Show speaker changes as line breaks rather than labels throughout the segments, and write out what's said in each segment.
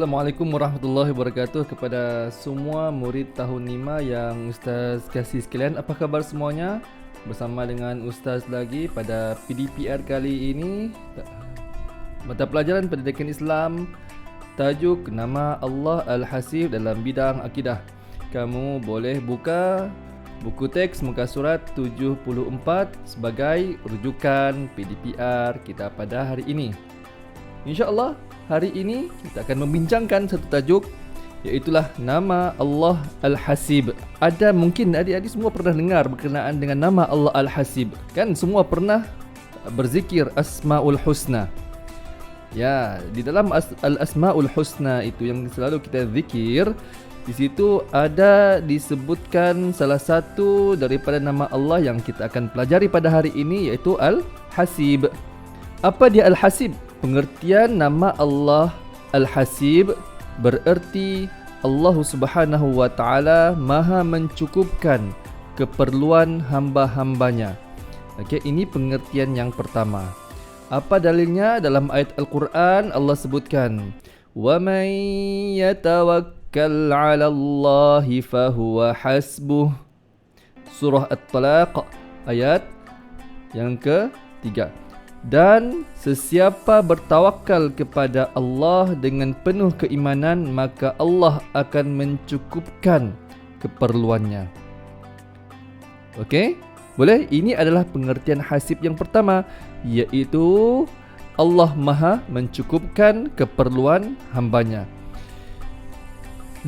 Assalamualaikum warahmatullahi wabarakatuh kepada semua murid tahun 5 yang Ustaz kasih sekalian. Apa khabar semuanya? Bersama dengan Ustaz lagi pada PDPR kali ini, mata pelajaran Pendidikan Islam, tajuk Nama Allah Al-Hasib dalam bidang akidah. Kamu boleh buka buku teks muka surat 74 sebagai rujukan PDPR kita pada hari ini. InsyaAllah hari ini kita akan membincangkan satu tajuk, iaitulah nama Allah Al-Hasib. Ada mungkin adik-adik semua pernah dengar berkenaan dengan nama Allah Al-Hasib. Kan semua pernah berzikir Asmaul Husna. Ya, di dalam Al-Asmaul Husna itu yang selalu kita zikir, di situ ada disebutkan salah satu daripada nama Allah yang kita akan pelajari pada hari ini, iaitu Al-Hasib. Apa dia Al-Hasib? Pengertian nama Allah Al-Hasib bererti Allah Subhanahu wa Ta'ala Maha mencukupkan keperluan hamba-hambanya. Okey, ini pengertian yang pertama. Apa dalilnya? Dalam ayat Al-Quran Allah sebutkan, "Wa man yatawakkal 'ala Allahi fahuwa hasbuh." Surah At-Talaq ayat yang ke-3. Dan sesiapa bertawakal kepada Allah dengan penuh keimanan, maka Allah akan mencukupkan keperluannya. Okey? Boleh? Ini adalah pengertian hasib yang pertama, iaitu Allah Maha mencukupkan keperluan hambanya.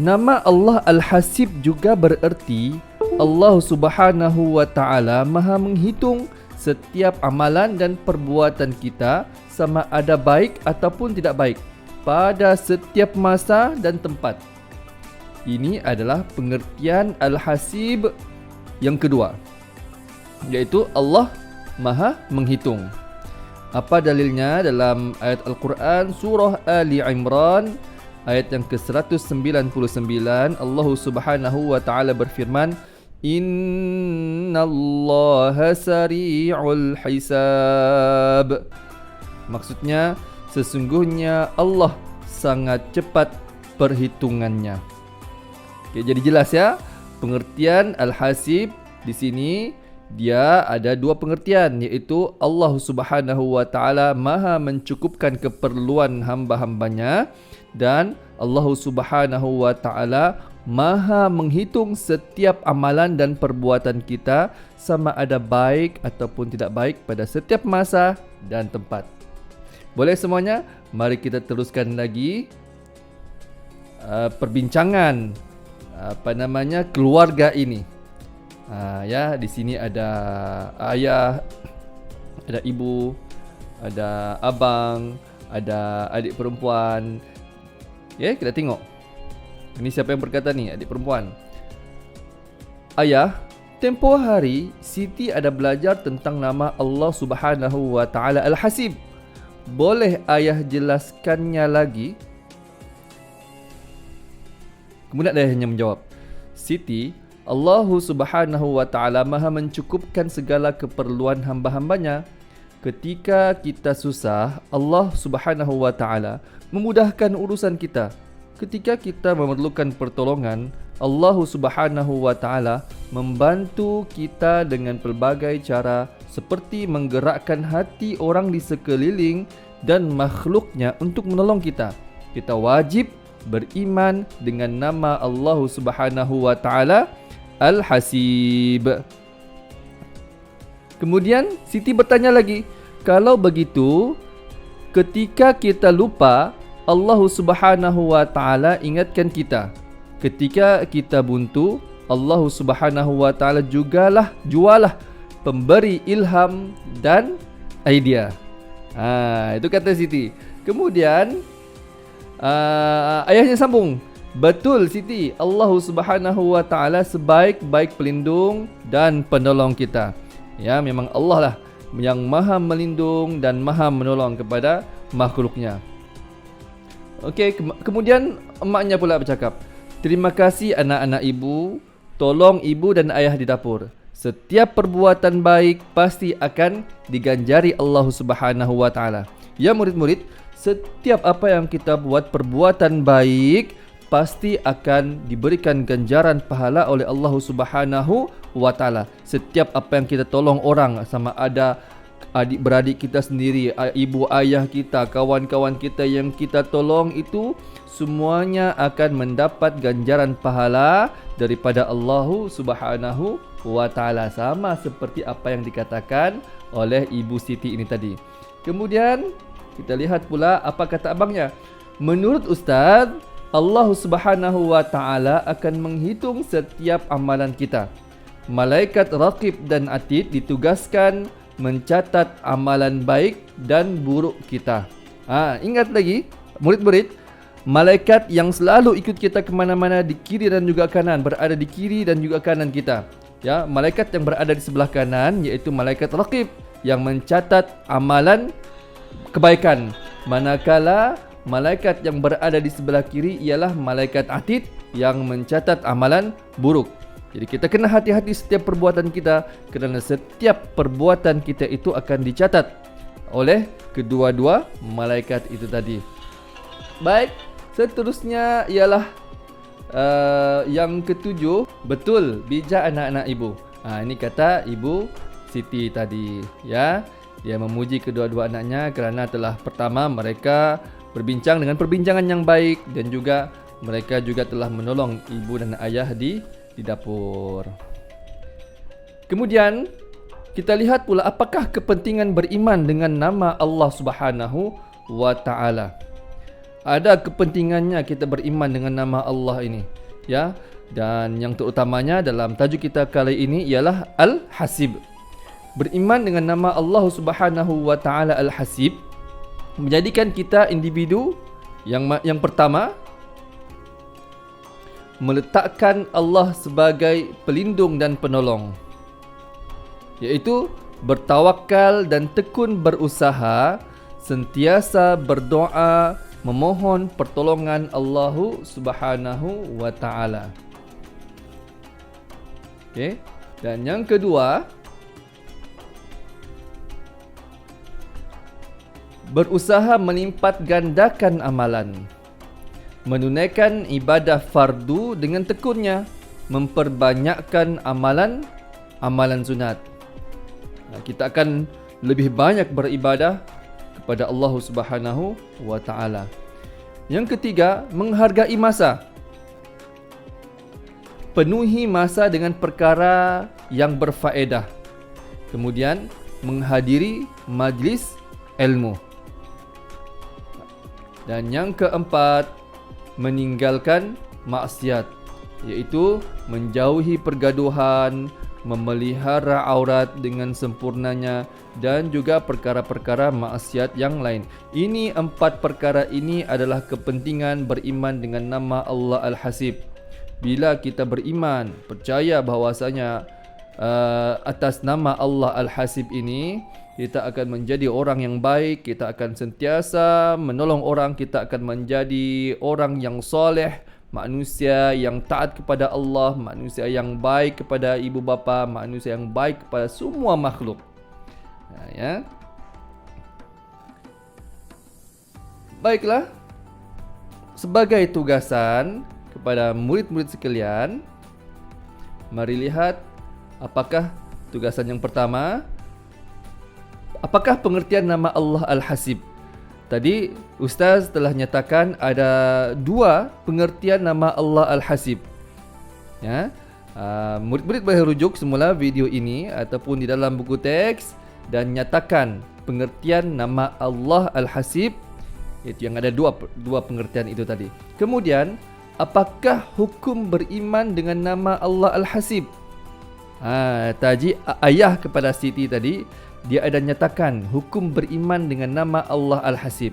Nama Allah Al-Hasib juga bererti Allah Subhanahu wa Ta'ala Maha menghitung setiap amalan dan perbuatan kita, sama ada baik ataupun tidak baik, pada setiap masa dan tempat. Ini adalah pengertian Al-Hasib yang kedua, iaitu Allah Maha menghitung. Apa dalilnya? Dalam ayat Al-Quran surah Ali Imran ayat yang ke-199, Allah Subhanahu wa Ta'ala berfirman, "Innallaha sari'ul hisab." Maksudnya, sesungguhnya Allah sangat cepat perhitungannya. Okey, jadi jelas ya, pengertian Al-Hasib di sini dia ada dua pengertian, iaitu Allah Subhanahu wa Ta'ala Maha mencukupkan keperluan hamba-hambanya, dan Allah Subhanahu wa Ta'ala Maha menghitung setiap amalan dan perbuatan kita, sama ada baik ataupun tidak baik, pada setiap masa dan tempat. Boleh semuanya? Mari kita teruskan lagi perbincangan keluarga ini. Ya, di sini ada ayah, ada ibu, ada abang, ada adik perempuan. Ya, kita tengok. Ini siapa yang berkata ni? Adik perempuan. "Ayah, tempoh hari Siti ada belajar tentang nama Allah Subhanahu wa Ta'ala Al-Hasib. Boleh ayah jelaskannya lagi?" Kemudian ayahnya menjawab, "Siti, Allah Subhanahu wa Ta'ala Maha mencukupkan segala keperluan hamba-hambanya. Ketika kita susah, Allah Subhanahu wa Ta'ala memudahkan urusan kita. Ketika kita memerlukan pertolongan, Allah Subhanahu wa Ta'ala membantu kita dengan pelbagai cara, seperti menggerakkan hati orang di sekeliling dan makhluknya untuk menolong kita. Kita wajib beriman dengan nama Allah Subhanahu wa Ta'ala Al-Hasib." Kemudian Siti bertanya lagi, "Kalau begitu, ketika kita lupa, Allah Subhanahu wa Ta'ala ingatkan kita. Ketika kita buntu, Allah Subhanahu wa Ta'ala jualah pemberi ilham dan idea." Itu kata Siti. Kemudian ayahnya sambung, "Betul Siti, Allah Subhanahu wa Ta'ala sebaik-baik pelindung dan penolong kita." Ya, memang Allah lah yang Maha melindung dan Maha menolong kepada makhluknya. Okey, kemudian emaknya pula bercakap, "Terima kasih anak-anak ibu, tolong ibu dan ayah di dapur. Setiap perbuatan baik pasti akan diganjari Allah Subhanahu wa Ta'ala." Ya murid-murid, setiap apa yang kita buat perbuatan baik pasti akan diberikan ganjaran pahala oleh Allah Subhanahu wa taala. Setiap apa yang kita tolong orang, sama ada adik-beradik kita sendiri, ibu ayah kita, kawan-kawan kita yang kita tolong, itu semuanya akan mendapat ganjaran pahala daripada Allah Subhanahu wa taala, sama seperti apa yang dikatakan oleh Ibu Siti ini tadi. Kemudian kita lihat pula apa kata abangnya. Menurut Ustaz, Allah Subhanahu wa taala akan menghitung setiap amalan kita. Malaikat Raqib dan Atid ditugaskan mencatat amalan baik dan buruk kita. Ingat lagi murid-murid, malaikat yang selalu ikut kita ke mana-mana di kiri dan juga kanan, berada di kiri dan juga kanan kita. Ya, malaikat yang berada di sebelah kanan yaitu malaikat Raqib yang mencatat amalan kebaikan, manakala malaikat yang berada di sebelah kiri ialah malaikat Atid yang mencatat amalan buruk. Jadi kita kena hati-hati setiap perbuatan kita, kerana setiap perbuatan kita itu akan dicatat oleh kedua-dua malaikat itu tadi. Baik, seterusnya ialah yang ketujuh. Betul, bijak anak-anak ibu. Ini kata Ibu Siti tadi, ya. Dia memuji kedua-dua anaknya kerana telah pertama mereka berbincang dengan perbincangan yang baik, dan juga mereka juga telah menolong ibu dan ayah di dapur. Kemudian kita lihat pula apakah kepentingan beriman dengan nama Allah Subhanahu wa taala. Ada kepentingannya kita beriman dengan nama Allah ini, ya. Dan yang terutamanya dalam tajuk kita kali ini ialah Al-Hasib. Beriman dengan nama Allah Subhanahu wa taala Al-Hasib menjadikan kita individu yang pertama meletakkan Allah sebagai pelindung dan penolong, iaitu bertawakal dan tekun berusaha, sentiasa berdoa memohon pertolongan Allah Subhanahu wa taala. Okey. Dan yang kedua, berusaha melipat gandakan amalan, menunaikan ibadah fardu dengan tekunnya, memperbanyakkan amalan sunat. Kita akan lebih banyak beribadah kepada Allah Subhanahu wa taala. Yang ketiga, menghargai masa. Penuhi masa dengan perkara yang berfaedah. Kemudian menghadiri majlis ilmu. Dan yang keempat, meninggalkan maksiat, iaitu menjauhi pergaduhan, memelihara aurat dengan sempurnanya, dan juga perkara-perkara maksiat yang lain. Ini empat perkara ini adalah kepentingan beriman dengan nama Allah Al-Hasib. Bila kita beriman, percaya bahawasanya atas nama Allah Al-Hasib ini, kita akan menjadi orang yang baik, kita akan sentiasa menolong orang, kita akan menjadi orang yang soleh, manusia yang taat kepada Allah, manusia yang baik kepada ibu bapa, manusia yang baik kepada semua makhluk. Ya. Baiklah, sebagai tugasan kepada murid-murid sekalian, mari lihat apakah tugasan yang pertama. Apakah pengertian nama Allah Al-Hasib? Tadi Ustaz telah nyatakan ada dua pengertian nama Allah Al-Hasib. Ya, murid-murid boleh rujuk semula video ini ataupun di dalam buku teks dan nyatakan pengertian nama Allah Al-Hasib. Itu yang ada dua pengertian itu tadi. Kemudian, apakah hukum beriman dengan nama Allah Al-Hasib? Taji ayah kepada Siti tadi, dia ada nyatakan hukum beriman dengan nama Allah Al-Hasib.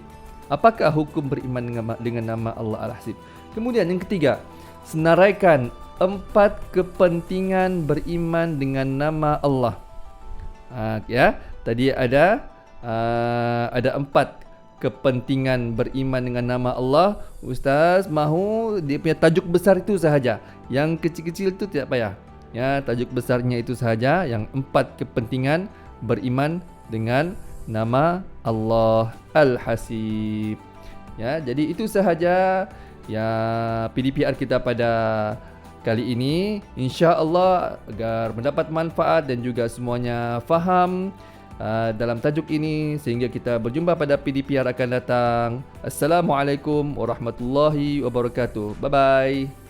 Apakah hukum beriman dengan nama Allah Al-Hasib? Kemudian yang ketiga, senaraikan 4 kepentingan beriman dengan nama Allah. Ya, tadi ada 4 kepentingan beriman dengan nama Allah. Ustaz mahu dia punya tajuk besar itu sahaja. Yang kecil-kecil itu tidak payah. Ya, tajuk besarnya itu sahaja, yang 4 kepentingan beriman dengan nama Allah Al-Hasib. Ya, jadi itu sahaja ya PDPR kita pada kali ini. Insya-Allah agar mendapat manfaat dan juga semuanya faham dalam tajuk ini, sehingga kita berjumpa pada PDPR akan datang. Assalamualaikum warahmatullahi wabarakatuh. Bye bye.